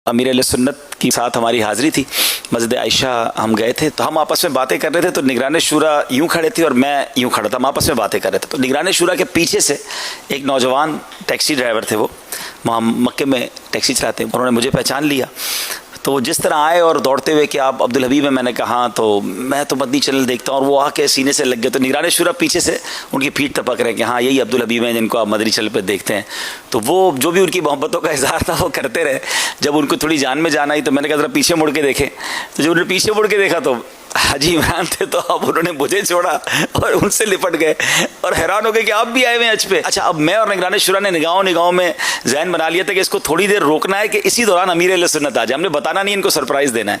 امیر اہل سنت کی ساتھ ہماری حاضری تھی، مسجد عائشہ ہم گئے تھے تو ہم آپس میں باتیں کر رہے تھے، تو نگران شورا یوں کھڑے تھے اور میں یوں کھڑا تھا، ہم آپس میں باتیں کر رہے تھے، تو نگران شورا کے پیچھے سے ایک نوجوان ٹیکسی ڈرائیور تھے، وہ وہاں مکے میں ٹیکسی چلاتے ہیں، انہوں نے مجھے پہچان لیا، تو وہ جس طرح آئے اور دوڑتے ہوئے کہ آپ عبدالحبیب ہیں، میں نے کہا تو میں تو مدنی چینل دیکھتا ہوں، اور وہ آ کے سینے سے لگ گئے، تو نگران شورا پیچھے سے ان کی پیٹھ تپک رہے کہ ہاں یہی عبدالحبیب ہیں جن کو آپ مدنی چینل پہ دیکھتے ہیں، تو وہ جو بھی ان کی محبتوں کا اظہار تھا وہ کرتے رہے۔ جب ان کو تھوڑی جان میں جان آئی تو میں نے کہا ذرا پیچھے مڑ کے دیکھیں، تو جب انہوں نے پیچھے مڑ کے دیکھا تو حاجی عمران تھے، تو اب انہوں نے مجھے چھوڑا اور ان سے لپٹ گئے اور حیران ہو گئے کہ آپ بھی آئے ہوئے ہیں حج پہ۔ اچھا، اب میں اور نگران شورا نے نگاہوں میں ذہن بنا لیا تھا کہ اس کو تھوڑی دیر روکنا ہے کہ اسی دوران امیر اہل سنت آ جائے، ہم نے بتانا نہیں، ان کو سرپرائز دینا ہے،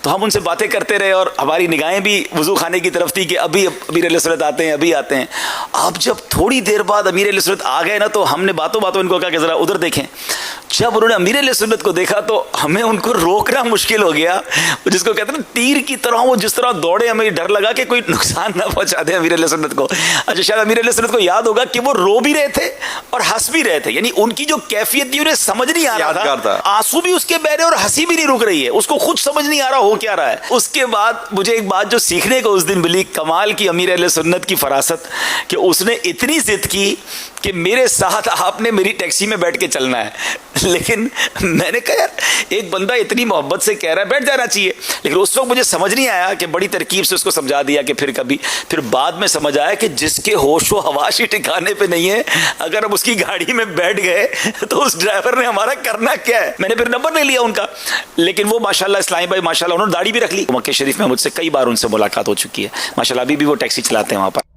تو ہم ان سے باتیں کرتے رہے اور ہماری نگاہیں بھی وضو خانے کی طرف تھی کہ ابھی امیر اہل سنت آتے ہیں، ابھی آتے ہیں۔ اب جب تھوڑی دیر بعد امیر اہل سنت آ گئے نا، تو ہم نے باتوں ان کو کہا کہ ذرا ادھر دیکھیں۔ جب انہوں نے امیر اہل سنت کو دیکھا تو ہمیں ان کو روکنا مشکل ہو گیا، جس کو کہتے ہیں نا تیر کی طرح، وہ جس طرح دوڑے، ہمیں ڈر لگا کہ کوئی نقصان نہ پہنچا دے امیر اہل سنت کو۔ اچھا، شاید امیر اہل سنت کو یاد ہوگا کہ وہ رو بھی رہے تھے اور ہنس بھی رہے تھے، یعنی ان کی جو کیفیت تھی انہیں سمجھ نہیں آ رہا تھا، آنسو بھی اس کے بہ رہے اور ہنسی بھی نہیں رک رہی ہے، اس کو خود سمجھ نہیں آ رہا ہو کیا رہا ہے۔ اس کے بعد مجھے ایک بات جو سیکھنے کو اس دن ملی، کمال کی امیر اہل سنت کی فراست، کہ اس نے اتنی ضد کی کہ میرے ساتھ آپ نے میری ٹیکسی میں بیٹھ کے چلنا ہے، لیکن میں نے کہا یار ایک بندہ اتنی محبت سے کہہ رہا ہے بیٹھ جانا چاہیے، لیکن اس وقت مجھے سمجھ نہیں آیا کہ بڑی ترکیب سے اس کو سمجھا دیا کہ پھر بعد میں سمجھ آیا کہ جس کے ہوش و حواس ہی ٹھکانے پہ نہیں ہے، اگر ہم اس کی گاڑی میں بیٹھ گئے تو اس ڈرائیور نے ہمارا کرنا کیا ہے۔ میں نے پھر نمبر لے لیا ان کا، لیکن وہ ماشاءاللہ اسلامی بھائی ماشاءاللہ انہوں نے داڑھی بھی رکھ لی، مکہ شریف میں مجھ سے کئی بار ان سے ملاقات ہو چکی ہے، ماشاءاللہ ابھی بھی وہ ٹیکسی چلاتے ہیں وہاں پر۔